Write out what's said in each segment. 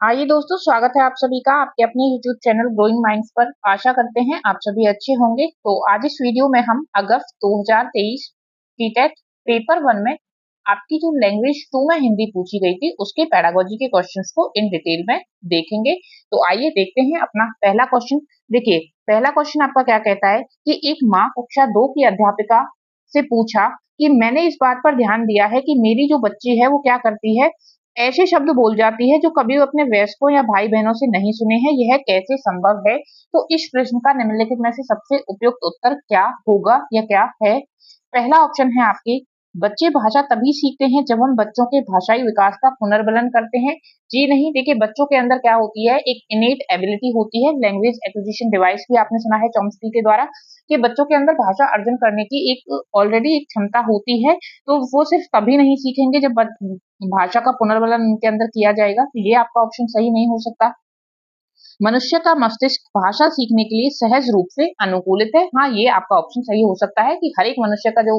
आइए दोस्तों, स्वागत है आप सभी का आपके अपने YouTube चैनल ग्रोइंग माइंड्स पर। आशा करते हैं आप सभी अच्छे होंगे। तो आज इस वीडियो में हम अगस्त 2023 सीटेट पेपर 1 में आपकी जो लैंग्वेज 2 में हिंदी पूछी गई थी उसके पेडागोजी के क्वेश्चंस को इन डिटेल में देखेंगे। तो आइए देखते हैं अपना पहला क्वेश्चन। देखिए, पहला क्वेश्चन आपका क्या कहता है कि एक माँ कक्षा 2 की अध्यापिका से पूछा कि मैंने इस बात पर ध्यान दिया है कि मेरी जो बच्ची है वो क्या करती है, ऐसे शब्द बोल जाती है जो कभी वो अपने वयस्कों या भाई बहनों से नहीं सुने हैं, यह कैसे संभव है? तो इस प्रश्न का निम्नलिखित में से सबसे उपयुक्त उत्तर क्या होगा या क्या है? पहला ऑप्शन है आपकी, बच्चे भाषा तभी सीखते हैं जब हम बच्चों के भाषाई विकास का पुनर्बलन करते हैं। जी नहीं, देखिए बच्चों के अंदर क्या होती है, एक इनेट एबिलिटी होती है, लैंग्वेज एक्विजिशन डिवाइस भी आपने सुना है चॉम्स्की के द्वारा, कि बच्चों के अंदर भाषा अर्जन करने की एक ऑलरेडी एक क्षमता होती है। तो वो सिर्फ तभी नहीं सीखेंगे जब भाषा का पुनर्बलन उनके अंदर किया जाएगा। तो ये आपका ऑप्शन सही नहीं हो सकता। मनुष्य का मस्तिष्क भाषा सीखने के लिए सहज रूप से अनुकूलित है। हाँ, ये आपका ऑप्शन सही हो सकता है कि हर एक मनुष्य का जो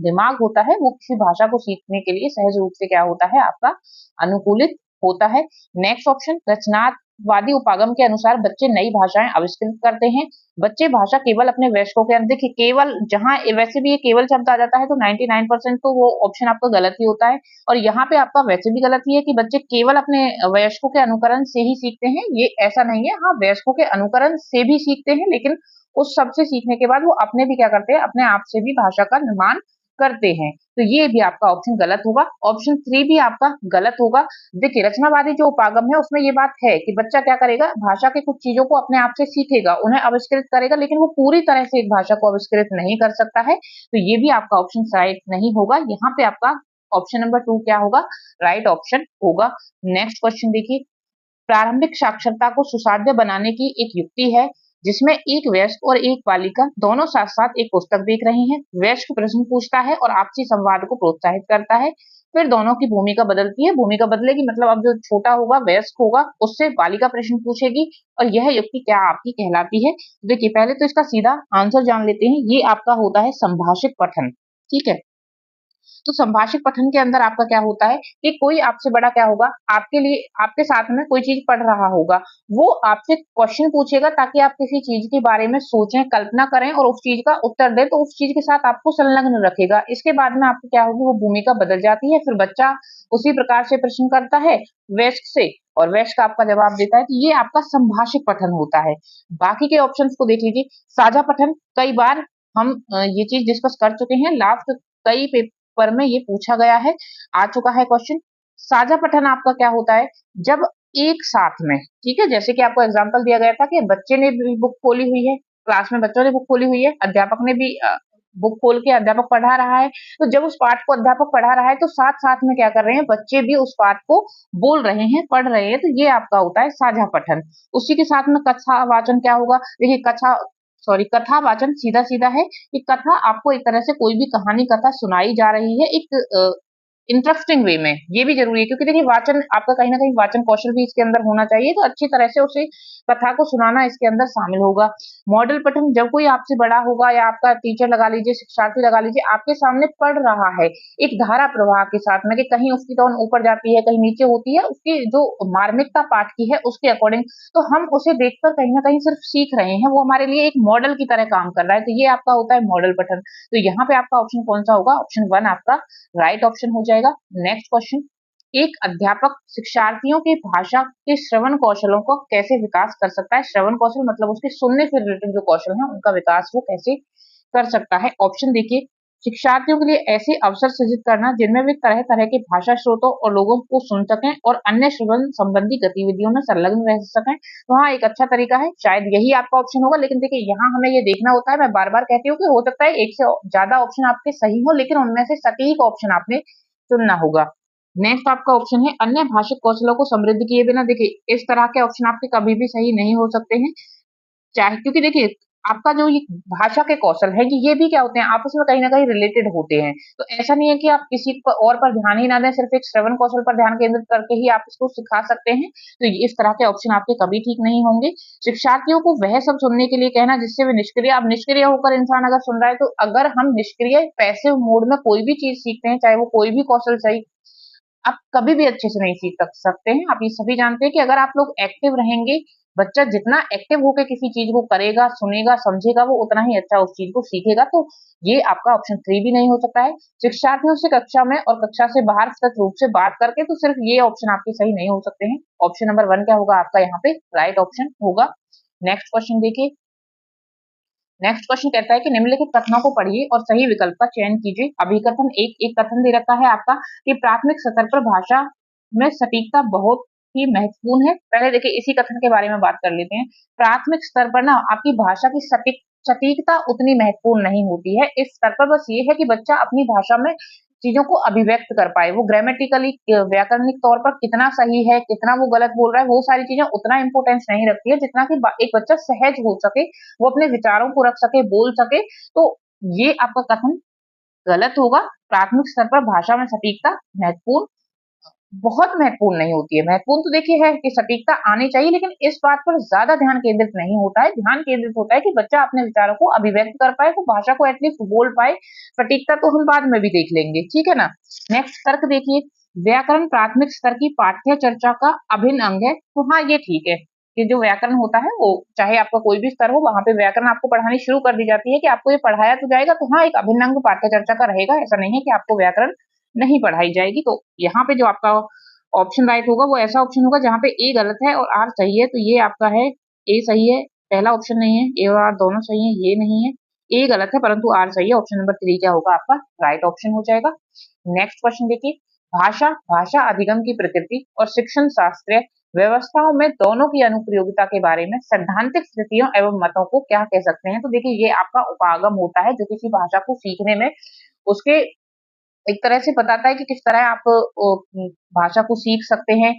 दिमाग होता है वो किसी भाषा को सीखने के लिए सहज रूप से क्या होता है, आपका अनुकूलित होता है। नेक्स्ट ऑप्शन, रचनावादी उपागम के अनुसार बच्चे नई भाषाएं आविष्कृत करते हैं। बच्चे भाषा केवल अपने वयस्कों के अंदर, देखिए केवल जहां वैसे भी ये केवल शब्द आ जाता है तो 99% तो वो ऑप्शन आपका गलत ही होता है। और यहाँ पे आपका वैसे भी गलत ही है कि बच्चे केवल अपने वयस्कों के अनुकरण से ही सीखते हैं, ये ऐसा नहीं है। हाँ, वयस्कों के अनुकरण से भी सीखते हैं, लेकिन उस सब से सीखने के बाद वो अपने भी क्या करते हैं, अपने आप से भी भाषा का निर्माण करते हैं। तो ये भी आपका ऑप्शन गलत होगा। ऑप्शन 3 भी आपका गलत होगा। देखिए, रचनावादी जो उपागम है उसमें ये बात है कि बच्चा क्या करेगा, भाषा के कुछ चीजों को अपने आप से सीखेगा, उन्हें आविष्कृत करेगा, लेकिन वो पूरी तरह से एक भाषा को आविष्कृत नहीं कर सकता है। तो ये भी आपका ऑप्शन राइट नहीं होगा। यहाँ पे आपका ऑप्शन नंबर 2 क्या होगा, राइट ऑप्शन होगा। नेक्स्ट क्वेश्चन देखिए, प्रारंभिक साक्षरता को सुसाध्य बनाने की एक युक्ति है जिसमें एक वयस्क और एक बालिका दोनों साथ साथ एक पुस्तक देख रहे हैं। वयस्क प्रश्न पूछता है और आपसी संवाद को प्रोत्साहित करता है, फिर दोनों की भूमिका बदलती है। भूमिका बदलेगी मतलब अब जो छोटा होगा, वयस्क होगा, उससे बालिका प्रश्न पूछेगी और यह युक्ति क्या आपकी कहलाती है? देखिए, पहले तो इसका सीधा आंसर जान लेते हैं। ये आपका होता है संभाषित पठन। ठीक है, तो संभाषित पठन के अंदर आपका क्या होता है कि कोई आपसे बड़ा क्या होगा, आपके लिए आपके साथ में कोई चीज पढ़ रहा होगा, वो आपसे क्वेश्चन पूछेगा ताकि आप किसी चीज के बारे में सोचें, कल्पना करें और उस चीज का उत्तर दें, तो उस चीज के साथ आपको संलग्न रखेगा। इसके बाद में आपको क्या होगी, वो भूमिका बदल जाती है, फिर बच्चा उसी प्रकार से प्रश्न करता है वयस्क से और वयस्क आपका जवाब देता है। कि ये आपका संभाषित पठन होता है। बाकी के ऑप्शंस को देख लीजिए। साझा पठन, कई बार हम ये चीज डिस्कस कर चुके हैं, लास्ट कई पर में ये पूछा गया है, आ चुका है क्वेश्चन। साझा पठन आपका क्या होता है, जब एक साथ में, ठीक है, जैसे कि आपको एग्जांपल दिया गया था कि बच्चे ने भी बुक खोली हुई है, क्लास में बच्चों ने बुक खोली हुई है, अध्यापक ने भी बुक खोल के अध्यापक पढ़ा रहा है। तो जब उस पाठ को अध्यापक पढ़ा रहा है तो साथ साथ में क्या कर रहे हैं, बच्चे भी उस पाठ को बोल रहे हैं, पढ़ रहे हैं। तो ये आपका होता है साझा पठन। उसी के साथ में कथा वाचन क्या होगा, देखिए कथा वाचन सीधा सीधा है कि कथा आपको एक तरह से कोई भी कहानी कथा सुनाई जा रही है एक इंटरेस्टिंग वे में। ये भी जरूरी है क्योंकि देखिए वाचन आपका कहीं ना कहीं वाचन कौशल भी इसके अंदर होना चाहिए, तो अच्छी तरह से उसे कथा को सुनाना इसके अंदर शामिल होगा। मॉडल पठन, जब कोई आपसे बड़ा होगा या आपका टीचर लगा लीजिए, शिक्षार्थी लगा लीजिए, आपके सामने पढ़ रहा है एक धारा प्रवाह के साथ में, कि कहीं उसकी टोन ऊपर जाती है, कहीं नीचे होती है, उसकी जो मार्मिकता पाठ की है उसके अकॉर्डिंग, तो हम उसे देखकर कहीं ना कहीं सिर्फ सीख रहे हैं, वो हमारे लिए एक मॉडल की तरह काम कर रहा है। तो ये आपका होता है मॉडल पठन। तो यहाँ पे आपका ऑप्शन कौन सा होगा, ऑप्शन 1 आपका राइट ऑप्शन हो जाएगा। नेक्स्ट क्वेश्चन, एक अध्यापक शिक्षार्थियों की भाषा के श्रवण कौशलों को कैसे विकास कर सकता है? श्रवण कौशल मतलब उसके सुनने से रिलेटेड जो कौशल है उनका विकास वो कैसे कर सकता है? ऑप्शन देखिए, शिक्षार्थियों के लिए ऐसे अवसर सृजित करना जिनमें वे तरह तरह के भाषा स्रोतों और लोगों को सुन सकें और अन्य श्रवण संबंधी गतिविधियों में संलग्न रह सकें। तो हाँ, एक अच्छा तरीका है, शायद यही आपका ऑप्शन होगा। लेकिन देखिए यहाँ हमें ये देखना होता है, मैं बार बार कहती हूँ कि हो सकता है एक से ज्यादा ऑप्शन आपके सही हो, लेकिन उनमें से सटीक ऑप्शन आपने चुनना होगा। नेक्स्ट आपका ऑप्शन है अन्य भाषिक कौशलों को समृद्ध किए बिना। देखिए, इस तरह के ऑप्शन आपके कभी भी सही नहीं हो सकते हैं, चाहे क्योंकि देखिए आपका जो ये भाषा के कौशल है ये भी क्या होते हैं, आपस में कहीं ना कहीं रिलेटेड होते हैं। तो ऐसा नहीं है कि आप किसी पर और पर ध्यान ही ना दें, सिर्फ एक श्रवण कौशल पर ध्यान केंद्रित करके ही आप इसको सिखा सकते हैं। तो इस तरह के ऑप्शन आपके कभी ठीक नहीं होंगे। शिक्षार्थियों को वह सब सुनने के लिए कहना जिससे वे निष्क्रिय, अब निष्क्रिय होकर इंसान अगर सुन रहा है, तो अगर हम निष्क्रिय पैसिव मोड में कोई भी चीज सीखते हैं, चाहे वो कोई भी कौशल सही आप कभी भी अच्छे से नहीं सीख सकते हैं। आप ये सभी जानते हैं कि अगर आप लोग एक्टिव रहेंगे, बच्चा जितना एक्टिव होके किसी चीज को करेगा, सुनेगा, समझेगा, वो उतना ही अच्छा उस चीज को सीखेगा। तो ये आपका ऑप्शन 3 भी नहीं हो सकता है। शिक्षार्थियों से कक्षा में और कक्षा से बाहर सतत रूप से बात करके, तो सिर्फ ये ऑप्शन आपके सही नहीं हो सकते हैं। ऑप्शन नंबर 1 क्या होगा आपका यहाँ पे राइट ऑप्शन होगा। नेक्स्ट क्वेश्चन देखिए। नेक्स्ट क्वेश्चन कहता है कि निम्नलिखित कथनों को पढ़िए और सही विकल्प का चयन कीजिए। अभिकथन एक कथन दे रखा है आपका कि प्राथमिक स्तर पर भाषा में सटीकता बहुत ही महत्वपूर्ण है। पहले देखिए इसी कथन के बारे में बात कर लेते हैं। प्राथमिक स्तर पर ना आपकी भाषा की सटीकता उतनी महत्वपूर्ण नहीं होती है। इस स्तर पर बस ये है कि बच्चा अपनी भाषा में चीजों को अभिव्यक्त कर पाए। वो ग्रामेटिकली व्याकरणिक तौर पर कितना सही है, कितना वो गलत बोल रहा है, वो सारी चीजें उतना इंपॉर्टेंस नहीं रखती है जितना कि एक बच्चा सहज हो सके, वो अपने विचारों को रख सके, बोल सके। तो ये आपका कथन गलत होगा। प्राथमिक स्तर पर भाषा में सटीकता महत्वपूर्ण बहुत महत्वपूर्ण नहीं होती है। महत्वपूर्ण तो देखिए है कि सटीकता आनी चाहिए, लेकिन इस बात पर ज्यादा ध्यान केंद्रित नहीं होता है। ध्यान केंद्रित होता है कि बच्चा अपने विचारों को अभिव्यक्त कर पाए, वो भाषा को एटलीस्ट बोल पाए। सटीकता तो हम बाद में भी देख लेंगे, ठीक है ना। नेक्स्ट तर्क देखिए। व्याकरण प्राथमिक स्तर की पाठ्य चर्चा का अभिन्न अंग है। तो हाँ, ये ठीक है कि जो व्याकरण होता है वो चाहे आपका कोई भी स्तर हो, वहां पे व्याकरण आपको पढ़ानी शुरू कर दी जाती है कि आपको ये पढ़ाया तो जाएगा। तो हाँ, एक अभिन्न अंग पाठ्य चर्चा का रहेगा। ऐसा नहीं है कि आपको व्याकरण नहीं पढ़ाई जाएगी। तो यहाँ पे जो आपका ऑप्शन राइट होगा वो ऐसा ऑप्शन होगा जहाँ पे ए गलत है और आर सही है। तो ये आपका है ए सही है, पहला ऑप्शन नहीं है। ए और आर दोनों सही है, ये नहीं है। ए गलत है परंतु आर सही है। ऑप्शन नंबर 3 क्या होगा आपका राइट ऑप्शन हो जाएगा। नेक्स्ट क्वेश्चन देखिए। भाषा भाषा अधिगम की प्रकृति और शिक्षण शास्त्रीय व्यवस्थाओं में दोनों की अनुप्रयोगिता के बारे में सैद्धांतिक स्थितियों एवं मतों को क्या कह सकते हैं। तो देखिए ये आपका उपागम होता है जो किसी भाषा को सीखने में उसके एक तरह से बताता है कि किस तरह आप भाषा को सीख सकते हैं,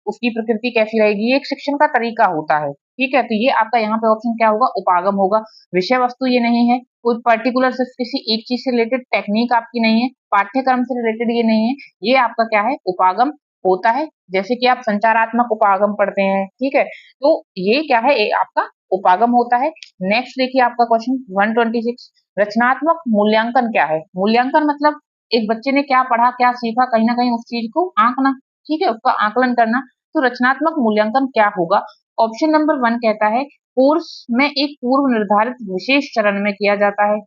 उसकी प्रकृति कैसी रहेगी। ये एक शिक्षण का तरीका होता है, ठीक है। तो ये आपका यहाँ पे ऑप्शन क्या होगा उपागम होगा। विषय वस्तु ये नहीं है, कोई पर्टिकुलर सिर्फ किसी एक चीज से रिलेटेड टेक्निक आपकी नहीं है, पाठ्यक्रम से रिलेटेड ये नहीं है। ये आपका क्या है उपागम होता है। जैसे कि आप संचारात्मक उपागम पढ़ते हैं, ठीक है। तो ये क्या है आपका उपागम होता है। नेक्स्ट देखिए आपका क्वेश्चन 126। रचनात्मक मूल्यांकन क्या है। मूल्यांकन मतलब एक बच्चे ने क्या पढ़ा, क्या सीखा, कहीं ना कहीं उस चीज को आंकना, ठीक है, उसका आकलन करना। तो रचनात्मक मूल्यांकन क्या होगा। ऑप्शन नंबर 1 कहता है कोर्स में एक पूर्व निर्धारित विशेष चरण में किया जाता है,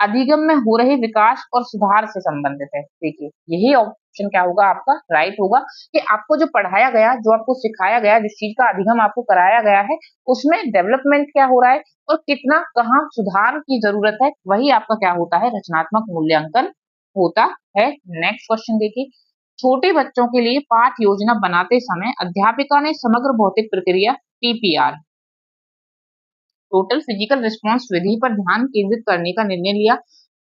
अधिगम में हो रहे विकास और सुधार से संबंधित है। देखिए यही ऑप्शन क्या होगा आपका राइट होगा कि आपको जो पढ़ाया गया, जो आपको सिखाया गया, जिस चीज का अधिगम आपको कराया गया है, उसमें डेवलपमेंट क्या हो रहा है और कितना कहाँ सुधार की जरूरत है, वही आपका क्या होता है रचनात्मक मूल्यांकन होता है। नेक्स्ट क्वेश्चन देखिए। छोटे बच्चों के लिए पाठ योजना बनाते समय अध्यापिका ने समग्र भौतिक प्रक्रिया टीपीआर टोटल फिजिकल रिस्पांस विधि पर ध्यान केंद्रित करने का निर्णय लिया।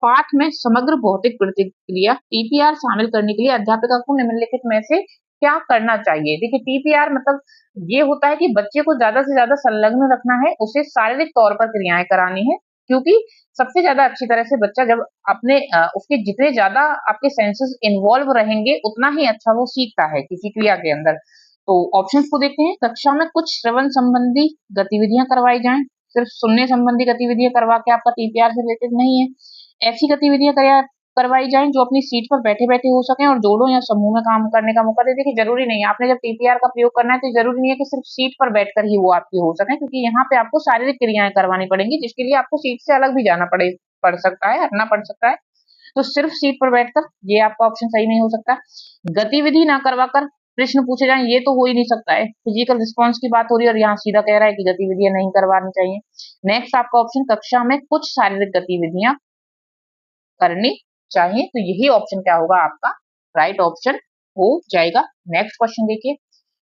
पाठ में समग्र भौतिक प्रतिक्रिया टीपीआर शामिल करने के लिए अध्यापिका को निम्नलिखित में से क्या करना चाहिए। देखिए टीपीआर मतलब ये होता है कि बच्चे को ज्यादा से ज्यादा संलग्न रखना है, उसे शारीरिक तौर पर क्रियाएं करानी है, क्योंकि सबसे ज्यादा अच्छी तरह से बच्चा जब अपने उसके जितने ज्यादा आपके सेंसेस इन्वॉल्व रहेंगे उतना ही अच्छा वो सीखता है किसी क्रिया के अंदर। तो ऑप्शंस को देखते हैं। कक्षा में कुछ श्रवण संबंधी गतिविधियां करवाई जाएं, सिर्फ सुनने संबंधी गतिविधियां करवा के आपका टीपीआर से रिलेटेड नहीं है। ऐसी गतिविधियां करवाई जाएं जो अपनी सीट पर बैठे बैठे हो सके और जोड़ों या समूह में काम करने का मौका दे। देखिए जरूरी नहीं है, आपने जब टीपीआर का प्रयोग करना है तो जरूरी नहीं है कि सिर्फ सीट पर बैठकर ही वो आपकी हो सके, क्योंकि यहाँ पे आपको शारीरिक क्रियाएं करवानी पड़ेंगी जिसके लिए आपको सीट से अलग भी जाना पड़ सकता है, हटना पड़ सकता है। तो सिर्फ सीट पर बैठकर ये आपका ऑप्शन सही नहीं हो सकता। गतिविधि ना करवाकर प्रश्न पूछे जाएं ये तो हो ही नहीं सकता है। फिजिकल रिस्पॉन्स की बात हो रही है और यहाँ सीधा कह रहा है कि गतिविधियां नहीं करवानी चाहिए। नेक्स्ट आपका ऑप्शन कक्षा में कुछ शारीरिक गतिविधियां करनी चाहिए। तो यही ऑप्शन क्या होगा आपका राइट ऑप्शन हो जाएगा। नेक्स्ट क्वेश्चन देखिए।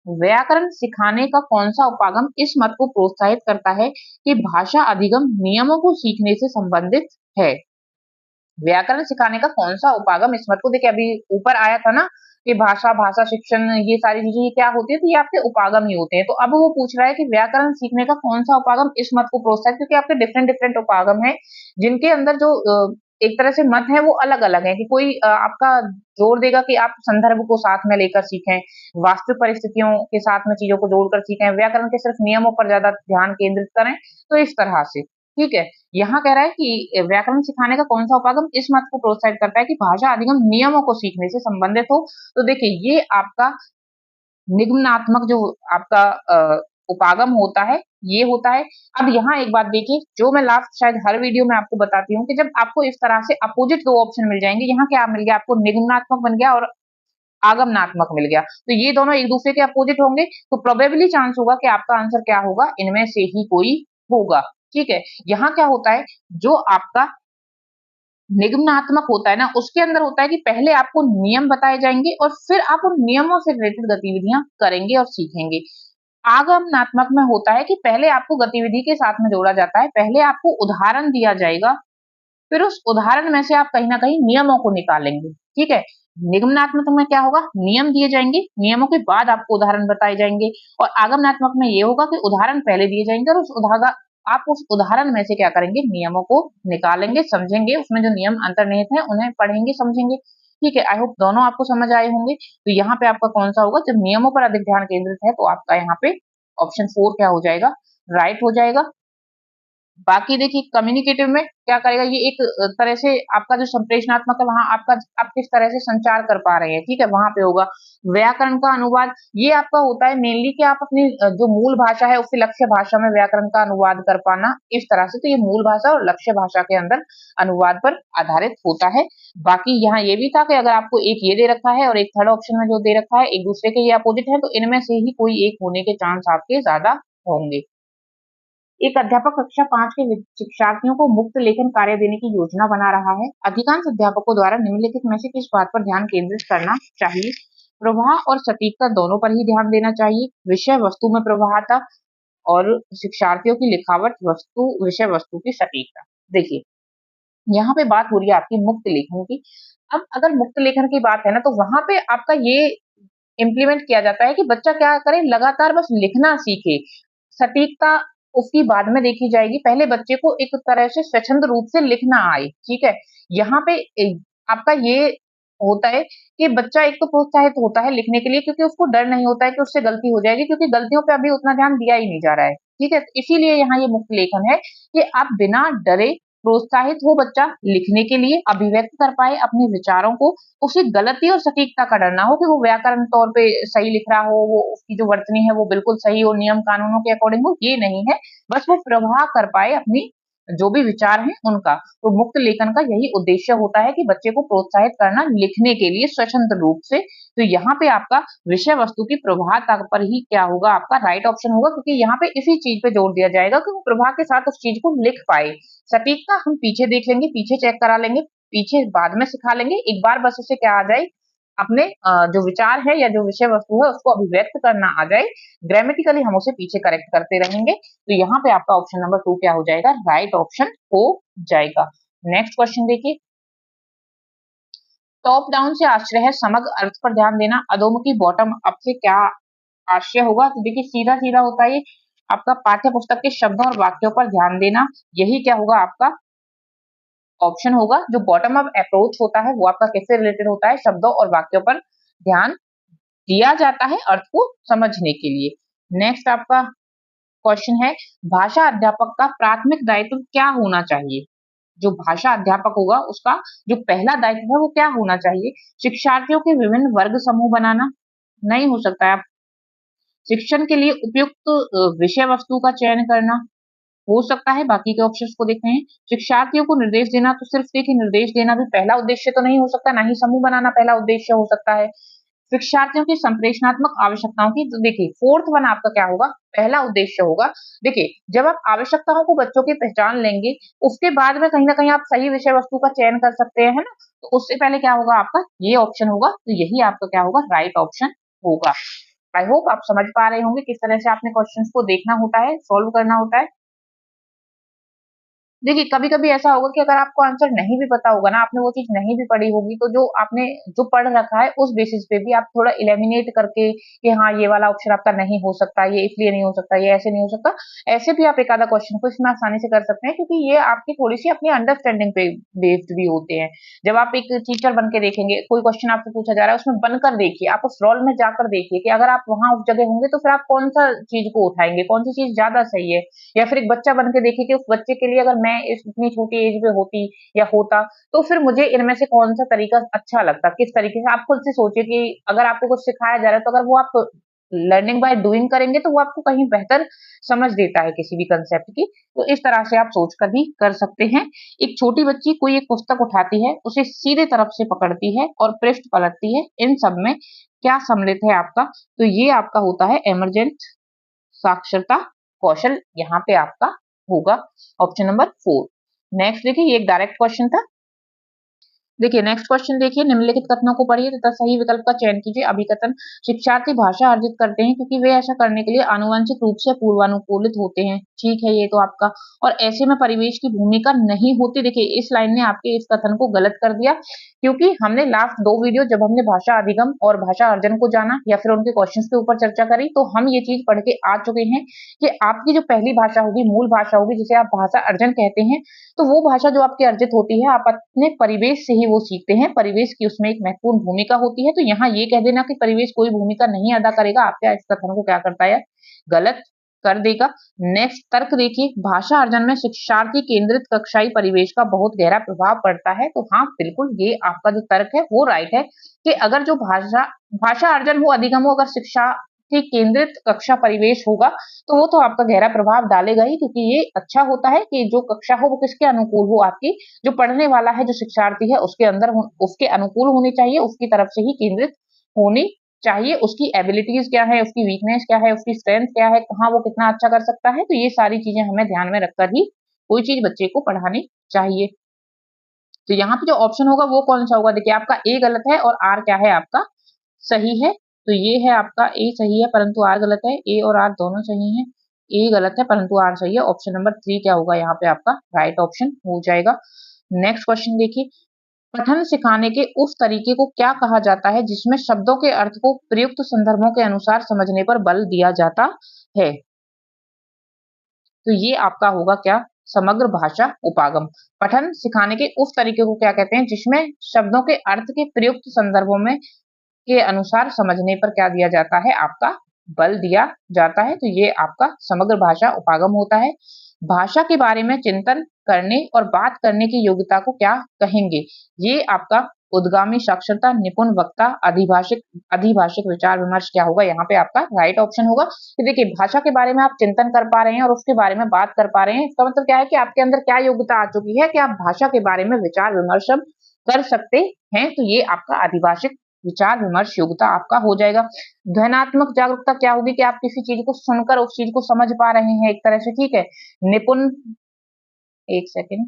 व्याकरण सिखाने का कौन सा उपागम इस मत को प्रोत्साहित करता है कि भाषा अधिगम नियमों को सीखने से संबंधित है। व्याकरण सिखाने का कौन सा उपागम इस मत को, देखिए अभी ऊपर आया था ना कि भाषा भाषा शिक्षण ये सारी चीजें ये क्या होती है, तो ये आपके उपागम ही होते हैं। तो अब वो पूछ रहा है कि व्याकरण सीखने का कौन सा उपागम इस मत को प्रोत्साहित, क्योंकि आपके डिफरेंट डिफरेंट उपागम है जिनके अंदर जो एक तरह से मत है वो अलग अलग है। कि कोई आपका जोर देगा कि आप संदर्भ को साथ में लेकर सीखें, वास्तविक परिस्थितियों के साथ में चीजों को जोड़कर सीखें, व्याकरण के सिर्फ नियमों पर ज्यादा ध्यान केंद्रित करें। तो इस तरह से ठीक है। यहाँ कह रहा है कि व्याकरण सिखाने का कौन सा उपागम इस मत को प्रोत्साहित करता है कि भाषा अधिगम नियमों को सीखने से संबंधित हो। तो देखिए ये आपका निगमनात्मक जो आपका उपागम होता है, ये होता है। अब यहाँ एक बात देखिए, जो मैं लास्ट शायद हर वीडियो में आपको बताती हूँ कि जब आपको इस तरह से अपोजिट 2 ऑप्शन मिल जाएँगे, यहाँ क्या मिल गया आपको, निगमनात्मक बन गया और आगमनात्मक मिल गया। तो ये दोनों एक दूसरे के अपोजिट होंगे, तो प्रोबेबली चांस होगा कि आपका आंसर क्या होगा, इनमें से ही कोई होगा। ठीक है। यहाँ क्या होता है, जो आपका निगमनात्मक होता है ना, उसके अंदर होता है कि पहले आपको नियम बताए जाएँगे और फिर आप उन नियमों से रिलेटेड गतिविधियाँ करेंगे और सीखेंगे। आगमनात्मक में होता है कि पहले आपको गतिविधि के साथ में जोड़ा जाता है, पहले आपको उदाहरण दिया जाएगा, फिर उस उदाहरण में से आप कहीं न कहीं नियमों को निकालेंगे, ठीक है? निगमनात्मक में क्या होगा, नियम दिए जाएँगे, नियमों के बाद आपको उदाहरण बताए जाएँगे और आगमनात्मक में ये होगा कि उदाहरण पहले दिए जाएँगे और आप उस उदाहरण में से क्या करेंगे, नियमों को निकालेंगे, समझेंगे, उसमें जो नियम अंतर्निहित हैं, उन्हें पढ़ेंगे, समझेंगे। ठीक है, आई होप दोनों आपको समझ आए होंगे। तो यहाँ पे आपका कौन-सा होगा, जब नियमों पर अधिक ध्यान केंद्रित है, तो आपका यहाँ पे ऑप्शन 4 क्या हो जाएगा, राइट हो जाएगा। बाकी देखिए कम्युनिकेटिव में क्या करेगा, ये एक तरह से आपका जो संप्रेषणात्मक है, वहाँ आप किस तरह से संचार कर पा रहे हैं, ठीक है, वहाँ पे होगा। व्याकरण का अनुवाद, ये आपका होता है मेनली कि आप अपनी जो मूल भाषा है उससे लक्ष्य भाषा में व्याकरण का अनुवाद कर पाना, इस तरह से। तो ये मूल भाषा और लक्ष्य भाषा के अंदर अनुवाद पर आधारित होता है। बाकी यहाँ ये भी था कि अगर आपको एक ये दे रखा है और एक थर्ड ऑप्शन में जो दे रखा है, एक दूसरे के ये अपोजिट है, तो इनमें से ही कोई एक होने के चांस आपके ज्यादा होंगे। एक अध्यापक कक्षा 5 के शिक्षार्थियों को मुक्त लेखन कार्य देने की योजना बना रहा है। अधिकांश अध्यापकों द्वारा निम्नलिखित में से किस बात पर ध्यान केंद्रित करना चाहिए? प्रवाह और सटीकता दोनों पर ही ध्यान देना चाहिए। विषय वस्तु में प्रवाहता और शिक्षार्थियों की लिखावट वस्तु विषय वस्तु की सटीकता। देखिए, यहाँ पे बात हो रही है आपकी मुक्त लेखन की। अब अगर मुक्त लेखन की बात है ना, तो वहां पे आपका ये इम्प्लीमेंट किया जाता है कि बच्चा क्या करे, लगातार बस लिखना सीखे। सटीकता उसकी बाद में देखी जाएगी, पहले बच्चे को एक तरह से स्वच्छंद रूप से लिखना आए, ठीक है? यहाँ पे आपका ये होता है कि बच्चा एक तो प्रोत्साहित होता है लिखने के लिए, क्योंकि उसको डर नहीं होता है कि उससे गलती हो जाएगी, क्योंकि गलतियों पे अभी उतना ध्यान दिया ही नहीं जा रहा है, ठीक है? तो इसीलिए यहाँ ये मुक्त लेखन है कि आप बिना डरे प्रोत्साहित हो बच्चा लिखने के लिए, अभिव्यक्त कर पाए अपने विचारों को, उसे गलती और सटीकता का डर ना हो कि वो व्याकरण तौर पे सही लिख रहा हो, वो उसकी जो वर्तनी है वो बिल्कुल सही हो, नियम कानूनों के अकॉर्डिंग हो, ये नहीं है। बस वो प्रवाह कर पाए अपनी जो भी विचार हैं उनका। तो मुक्त लेखन का यही उद्देश्य होता है कि बच्चे को प्रोत्साहित करना लिखने के लिए स्वतंत्र रूप से। तो यहाँ पे आपका विषय वस्तु की प्रवाहता पर ही क्या होगा, आपका राइट ऑप्शन होगा, क्योंकि यहाँ पे इसी चीज पे जोर दिया जाएगा कि वो प्रवाह के साथ उस चीज को लिख पाए। सटीकता हम पीछे देख लेंगे, पीछे चेक करा लेंगे, पीछे बाद में सिखा लेंगे, एक बार बस उसे क्या आ जाए, अपने जो विचार है या जो विषय वस्तु है उसको अभिव्यक्त करना आ जाए, ग्रामेटिकली हम उसे पीछे करेक्ट करते रहेंगे। तो यहाँ पे आपका ऑप्शन नंबर 2 क्या हो जाएगा, राइट ऑप्शन हो जाएगा। नेक्स्ट क्वेश्चन देखिए, टॉप डाउन से आश्रय है, समग्र अर्थ पर ध्यान देना, अधोमुखी बॉटम अप से क्या आशय होगा? तो देखिए सीधा सीधा होता है ये आपका पाठ्य पुस्तक के शब्दों और वाक्यों पर ध्यान देना, यही क्या होगा आपका ऑप्शन होगा। जो बॉटम अप अप्रोच होता है वो आपका किससे रिलेटेड होता है, शब्दों और वाक्यों पर ध्यान दिया जाता है अर्थ को समझने के लिए। नेक्स्ट आपका क्वेश्चन है, भाषा अध्यापक का प्राथमिक दायित्व क्या होना चाहिए? जो भाषा अध्यापक होगा उसका जो पहला दायित्व है वो क्या होना चाहिए? शिक्षार्थियों के विभिन्न वर्ग समूह बनाना, नहीं हो सकता है। शिक्षण के लिए उपयुक्त विषय वस्तु का चयन करना, हो सकता है। बाकी के ऑप्शंस को देखते हैं। शिक्षार्थियों को निर्देश देना, तो सिर्फ देखिए निर्देश देना भी पहला उद्देश्य तो नहीं हो सकता, ना ही समूह बनाना पहला उद्देश्य हो सकता है। शिक्षार्थियों की संप्रेषणात्मक आवश्यकताओं की, तो देखिए फोर्थ वन आपका क्या होगा, पहला उद्देश्य होगा। देखिए जब आप आवश्यकताओं को बच्चों की पहचान लेंगे, उसके बाद में कहीं ना कहीं आप सही विषय वस्तु का चयन कर सकते हैं, है ना? तो उससे पहले क्या होगा आपका ये ऑप्शन होगा, तो यही आपका क्या होगा, राइट ऑप्शन होगा। आई होप आप समझ पा रहे होंगे किस तरह से आपने क्वेश्चंस को देखना होता है, सॉल्व करना होता है। देखिए, कभी-कभी ऐसा होगा कि अगर आपको आंसर नहीं भी पता होगा ना, आपने वो चीज़ नहीं भी पढ़ी होगी, तो जो पढ़ रखा है, उस बेसिस पे भी आप थोड़ा एलिमिनेट करके कि हाँ, ये वाला ऑप्शन आपका नहीं हो सकता, ये इसलिए नहीं हो सकता, ये ऐसे नहीं हो सकता। ऐसे भी आप एक आधा क्वेश्चन को इसमें आसानी से कर सकते हैं, क्योंकि ये आपकी थोड़ी-सी अपनी अंडरस्टैंडिंग पे बेस्ड भी होते हैं। जब आप एक टीचर बन के देखेंगे, कोई क्वेश्चन आपसे पूछा जा रहा है, उसमें बनकर देखिए, आप उस रोल में जाकर देखिए कि अगर आप वहाँ उस जगह होंगे, तो फिर आप कौन-सा चीज़ को उठाएँगे, कौन-सी चीज़ ज़्यादा सही है। या फिर एक बच्चा बन के देखिए कि उस बच्चे के लिए अगर मैं इस इतनी छोटी एज में होती या होता, तो फिर मुझे इनमें से कौन-सा तरीका अच्छा लगता, किस तरीके से आप खुद से सोचिए कि अगर आपको कुछ सिखाया जा रहा है, तो अगर वो आप लर्निंग बाय डूइंग करेंगे, तो वो आपको कहीं बेहतर समझ देता है किसी भी कांसेप्ट की। तो इस तरह से आप सोचकर भी कर सकते हैं। एक छोटी बच्ची कोई एक पुस्तक उठाती है, उसे सीधे तरफ से पकड़ती है और पृष्ठ पलटती है। इन सब में क्या सम्मिलित है आपका? तो ये आपका होता है इमर्जेंट साक्षरता कौशल, यहाँ पे आपका होगा ऑप्शन नंबर 4। नेक्स्ट देखिए, ये एक डायरेक्ट क्वेश्चन था। देखिए नेक्स्ट क्वेश्चन देखिए, निम्नलिखित कथनों को पढ़िए तथा सही विकल्प का चयन कीजिए। अभिकथन, शिक्षार्थी भाषा अर्जित करते हैं क्योंकि वे ऐसा करने के लिए आनुवंशिक रूप से पूर्वानुकूलित होते हैं। ठीक है, ये तो आपका। और ऐसे में परिवेश की भूमिका नहीं होती। देखिए इस लाइन ने आपके इस कथन को गलत कर दिया, क्योंकि हमने लास्ट 2 वीडियो जब हमने भाषा अधिगम और भाषा अर्जन को जाना या फिर उनके क्वेश्चंस के ऊपर चर्चा करी, तो हम ये चीज पढ़ के आ चुके हैं कि आपकी जो पहली भाषा होगी, मूल भाषा होगी, जिसे आप भाषा अर्जन कहते हैं, तो वो भाषा जो आपकी अर्जित होती है, आप अपने परिवेश से ही वो सीखते हैं। परिवेश की उसमें एक महत्वपूर्ण भूमिका होती है। तो यहाँ ये कह देना कि परिवेश कोई भूमिका नहीं अदा करेगा, आपके इस कथन को क्या करता है, गलत कर देगा। नेक्स्ट तर्क देखिए, भाषा अर्जन में शिक्षार्थी केंद्रित कक्षाई परिवेश का बहुत गहरा प्रभाव पड़ता है। तो हाँ, बिल्कुल ये आपका जो तर्क है वो राइट है कि अगर जो भाषा भाषा अर्जन हो, अधिगम हो, अगर शिक्षा की केंद्रित कक्षा परिवेश होगा, तो वो तो आपका गहरा प्रभाव डालेगा ही, क्योंकि ये अच्छा होता है कि जो कक्षा हो वो किसके अनुकूल हो, आपकी जो पढ़ने वाला है, जो शिक्षार्थी है, उसके अंदर उसके अनुकूल होनी चाहिए, उसकी तरफ से ही केंद्रित होनी चाहिए। उसकी एबिलिटीज क्या है, उसकी वीकनेस क्या है, उसकी स्ट्रेंथ क्या है, कहाँ वो कितना अच्छा कर सकता है, तो ये सारी चीजें हमें ध्यान में रखकर ही कोई चीज बच्चे को पढ़ानी चाहिए। तो यहाँ पे जो ऑप्शन होगा वो कौन सा होगा, देखिए आपका ए गलत है और आर क्या है, आपका सही है। तो ये है आपका ए सही है परंतु आर गलत है। ए और आर दोनों सही है, ए गलत है परंतु आर सही है। ऑप्शन नंबर 3 क्या होगा, यहाँ पे आपका राइट ऑप्शन हो जाएगा। नेक्स्ट क्वेश्चन देखिए, पठन सिखाने के उस तरीके को क्या कहा जाता है जिसमें शब्दों के अर्थ को प्रयुक्त संदर्भों के अनुसार समझने पर बल दिया जाता है। तो ये आपका होगा क्या, समग्र भाषा उपागम। पठन सिखाने के उस तरीके को क्या कहते हैं जिसमें शब्दों के अर्थ के प्रयुक्त संदर्भों में के अनुसार समझने पर क्या दिया जाता है, आपका बल दिया जाता है। तो ये आपका समग्र भाषा उपागम होता है। भाषा के बारे में चिंतन करने और बात करने की योग्यता को क्या कहेंगे, ये आपका उद्गामी साक्षरता, निपुण वक्ता, अधिभाषिक विचार विमर्श क्या होगा, यहाँ पे आपका राइट ऑप्शन होगा। तो देखिए भाषा के बारे में आप चिंतन कर पा रहे हैं और उसके बारे में बात कर पा रहे हैं, इसका मतलब क्या है कि आपके अंदर क्या योग्यता आ चुकी है कि आप भाषा के बारे में विचार विमर्श कर सकते हैं। तो ये आपका अधिभाषिक विचार विमर्श योग्यता आपका हो जाएगा। ध्वन्यात्मक जागरूकता क्या होगी कि आप किसी चीज को सुनकर उस चीज को समझ पा रहे हैं एक तरह से, ठीक है। निपुण, एक सेकेंड,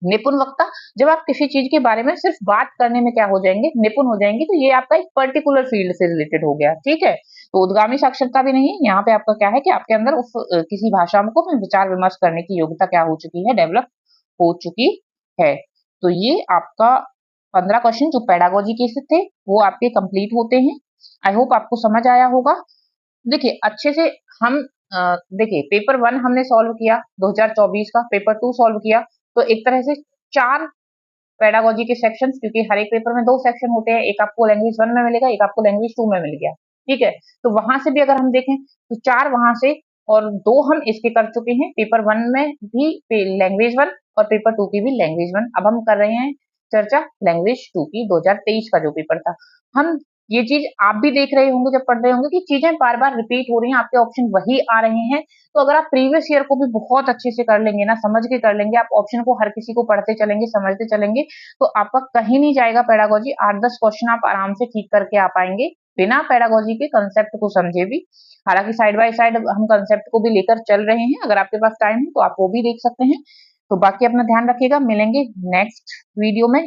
निपुण वक्ता, जब आप किसी चीज के बारे में सिर्फ बात करने में क्या हो जाएंगे, निपुण हो जाएंगे, तो ये आपका एक पर्टिकुलर फील्ड से रिलेटेड हो गया, ठीक है। तो उद्गामी साक्षरता भी नहीं, यहाँ पे आपका क्या है कि आपके अंदर उस किसी भाषा को विचार विमर्श करने की योग्यता क्या हो चुकी है, डेवलप हो चुकी है। तो ये आपका 15 क्वेश्चन जो पेडागोजी के से थे वो आपके कंप्लीट होते हैं। आई होप आपको समझ आया होगा। देखिए अच्छे से हम देखिए पेपर 1 हमने सॉल्व किया 2024 का, पेपर 2 सॉल्व किया, तो एक तरह से 4 पेडागोजी के सेक्शंस, क्योंकि हर एक पेपर में 2 सेक्शन होते हैं, एक आपको लैंग्वेज 1 में मिलेगा, एक आपको लैंग्वेज 2 में मिल गया, ठीक है। तो वहां से भी अगर हम देखें तो 4 वहां से और 2 हम इसके कर चुके हैं, पेपर 1 में भी लैंग्वेज 1 और पेपर 2 की भी लैंग्वेज 1। अब हम कर रहे हैं चर्चा लैंग्वेज 2 की, 2023 का जो पेपर था। हम ये चीज आप भी देख रहे होंगे जब पढ़ रहे होंगे कि चीजें बार बार रिपीट हो रही हैं, आपके ऑप्शन वही आ रहे हैं। तो अगर आप प्रीवियस ईयर को भी बहुत अच्छे से कर लेंगे ना, समझ के कर लेंगे, आप ऑप्शन को हर किसी को पढ़ते चलेंगे, समझते चलेंगे, तो आपका कहीं नहीं जाएगा पेडागोजी। 8-10 क्वेश्चन आप आराम से ठीक करके आ पाएंगे बिना पेडागोजी के कंसेप्ट को समझे भी। हालांकि साइड बाय साइड हम कंसेप्ट को भी लेकर चल रहे हैं, अगर आपके पास टाइम है तो आप वो भी देख सकते हैं। तो बाकी अपना ध्यान रखिएगा, मिलेंगे नेक्स्ट वीडियो में।